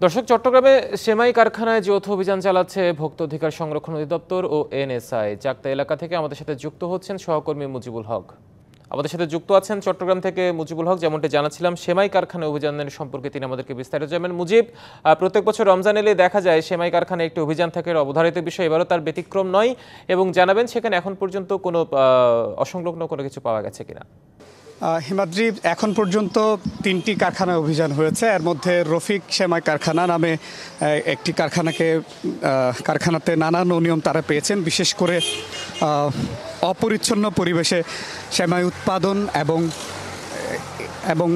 দর্শক, চট্টগ্রামে সেমাই কারখানায় যৌথ অভিযান চালাচ্ছে ভোক্তা অধিকার সংরক্ষণ অধিদপ্তর ও এনএসআই। চাকদা এলাকা থেকে আমাদের সাথে যুক্ত হচ্ছেন সহকর্মী মুজিবুল হক। আমাদের সাথে যুক্ত আছেন চট্টগ্রাম থেকে মুজিবুল হক। যেমনটি জানাচ্ছিলাম, সেমাই কারখানা অভিযানের সম্পর্কে তিনি আমাদেরকে বিস্তারিত জানাবেন। মুজিব, প্রত্যেক বছর রমজান এলে দেখা যায় সেমাই কারখানায় একটি অভিযান থাকে, অবধারিত বিষয়, এবারও তার ব্যতিক্রম নয়, এবং জানাবেন সেখানে এখন পর্যন্ত কোনো অসংলগ্ন কোনো কিছু পাওয়া গেছে কিনা। হিমাদ্রি, এখন পর্যন্ত 3টি কারখানায় অভিযান হয়েছে। এর মধ্যে রফিক সেমাই কারখানা নামে একটি কারখানাতে নানান অনিয়ম তারা পেয়েছেন। বিশেষ করে অপরিচ্ছন্ন পরিবেশে সেমাই উৎপাদন এবং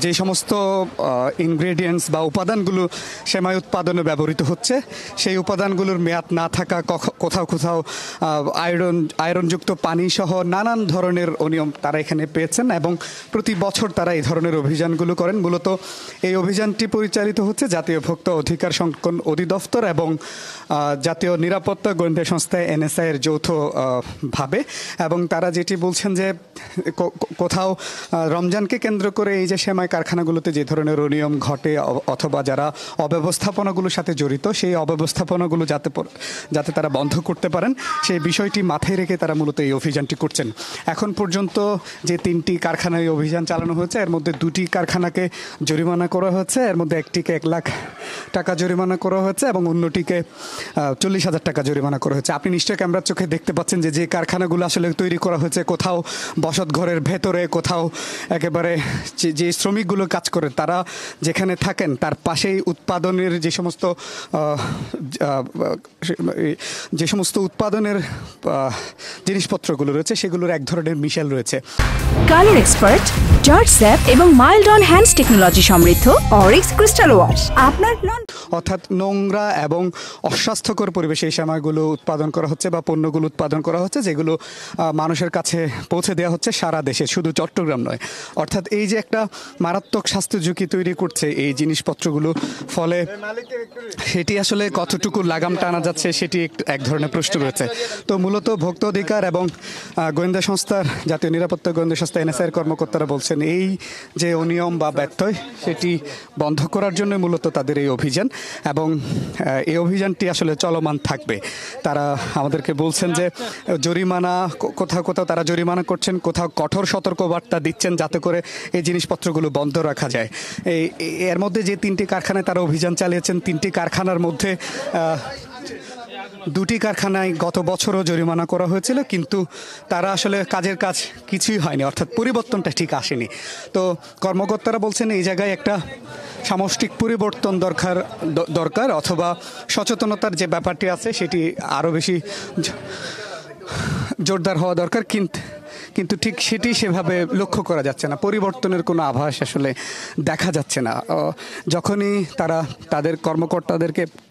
যে সমস্ত ইনগ্রেডিয়েন্টস বা উপাদানগুলো সেমাই উৎপাদনে ব্যবহৃত হচ্ছে, সেই উপাদানগুলোর মেয়াদ না থাকা, কোথাও কোথাও আয়রনযুক্ত পানি সহ নানান ধরনের অনিয়ম তারা এখানে পেয়েছেন, এবং প্রতি বছর তারা এই ধরনের অভিযানগুলো করেন। মূলত এই অভিযানটি পরিচালিত হচ্ছে জাতীয় ভোক্তা অধিকার সংরক্ষণ অধিদপ্তর এবং জাতীয় নিরাপত্তা গোয়েন্দা সংস্থা এনএসআই এর যৌথ ভাবে। এবং তারা যেটি বলছেন যে কোথাও রমজানকে কেন্দ্র করে এই যে সেমাই কারখানাগুলোতে যে ধরনের অনিয়ম ঘটে অথবা যারা অব্যবস্থাপনাগুলোর সাথে জড়িত, সেই অব্যবস্থাপনাগুলো যাতে তারা বন্ধ করতে পারেন, সেই বিষয়টি মাথায় রেখে তারা মূলত এই অভিযানটি করছেন। এখন পর্যন্ত যে 3টি কারখানায় অভিযান চালানো হয়েছে, এর মধ্যে 2টি কারখানাকে জরিমানা করা হয়েছে। এর মধ্যে একটিকে 1 লাখ টাকা জরিমানা করা হয়েছে এবং অন্যটিকে 40,000 টাকা জরিমানা করা হয়েছে। আপনি নিশ্চয়ই ক্যামেরার চোখে দেখতে পাচ্ছেন যে কারখানাগুলো আসলে তৈরি করা হয়েছে কোথাও বসত ঘরের ভেতরে, কোথাও একেবারে যে শ্রমিকগুলো কাজ করে তারা যেখানে থাকেন তার পাশেই উৎপাদনের যে সমস্ত উৎপাদনের জিনিসপত্রগুলো রয়েছে, সেগুলোর এক ধরনের মিশেল রয়েছে। কালার এক্সপার্ট, জর্জ স্যাপ এবং মাইল্ড অন হ্যান্ডস টেকনোলজি সমৃদ্ধ অরিক্স ক্রিস্টাল ওয়াশ আপনার অর্থাৎ নোংরা এবং অস্বাস্থ্যকর পরিবেশে এই সেমাইগুলো উৎপাদন করা হচ্ছে বা পণ্যগুলো উৎপাদন করা হচ্ছে, যেগুলো মানুষের কাছে পৌঁছে দেওয়া হচ্ছে সারা দেশে, শুধু চট্টগ্রাম নয়। অর্থাৎ এই যে একটা মারাত্মক স্বাস্থ্য ঝুঁকি তৈরি করছে এই জিনিসপত্রগুলো, ফলে সেটি আসলে কতটুকু লাগাম টানা যাচ্ছে সেটি এক ধরনের প্রশ্ন রয়েছে। তো মূলত ভোক্তা অধিকার এবং গোয়েন্দা সংস্থার জাতীয় নিরাপত্তা গোয়েন্দা সংস্থা এনএসআই এর কর্মকর্তারা বলছেন এই যে অনিয়ম বা ব্যত্যয় সেটি বন্ধ করার জন্য মূলত তাদের এই অভিযান, এবং এই অভিযানটি আসলে চলমান থাকবে। তারা আমাদেরকে বলছেন যে জরিমানা কোথাও কোথাও তারা জরিমানা করছেন, কোথাও কঠোর সতর্কবার্তা দিচ্ছেন যাতে করে এই জিনিসপত্রগুলো বন্ধ রাখা যায়। এর মধ্যে যে 3টি কারখানায় তারা অভিযান চালিয়েছেন, 3টি কারখানার মধ্যে 2টি কারখানায় গত বছরও জরিমানা করা হয়েছিল, কিন্তু তারা আসলে কাজের কাজ কিছুই হয়নি, অর্থাৎ পরিবর্তনটা ঠিক আসেনি। তো কর্মকর্তারা বলছেন এই জায়গায় একটা সামষ্টিক পরিবর্তন দরকার অথবা সচেতনতার যে ব্যাপারটি আছে সেটি আরও বেশি জোরদার হওয়া দরকার, কিন্তু ঠিক সেটি সেভাবে লক্ষ্য করা যাচ্ছে না। পরিবর্তনের কোনো আভাস আসলে দেখা যাচ্ছে না। যখনই তাদের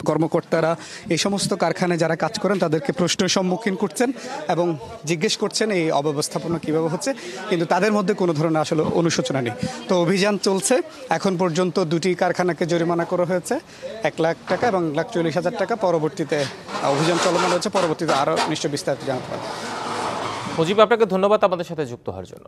কর্মকর্তারা এই সমস্ত কারখানায় যারা কাজ করেন তাদেরকে প্রশ্নের সম্মুখীন করছেন এবং জিজ্ঞেস করছেন এই অব্যবস্থাপনা কীভাবে হচ্ছে, কিন্তু তাদের মধ্যে কোনো ধরনের আসলে অনুশোচনা নেই। তো অভিযান চলছে। এখন পর্যন্ত 2টি কারখানাকে জরিমানা করা হয়েছে 1 লাখ টাকা এবং 1,40,000 টাকা। পরবর্তীতে অভিযান চলমান হচ্ছে, পরবর্তীতে আরও নিশ্চয় বিস্তারিত জানাতে পারবে। মুজিব, আপনাকে ধন্যবাদ আমাদের সাথে যুক্ত হওয়ার জন্য।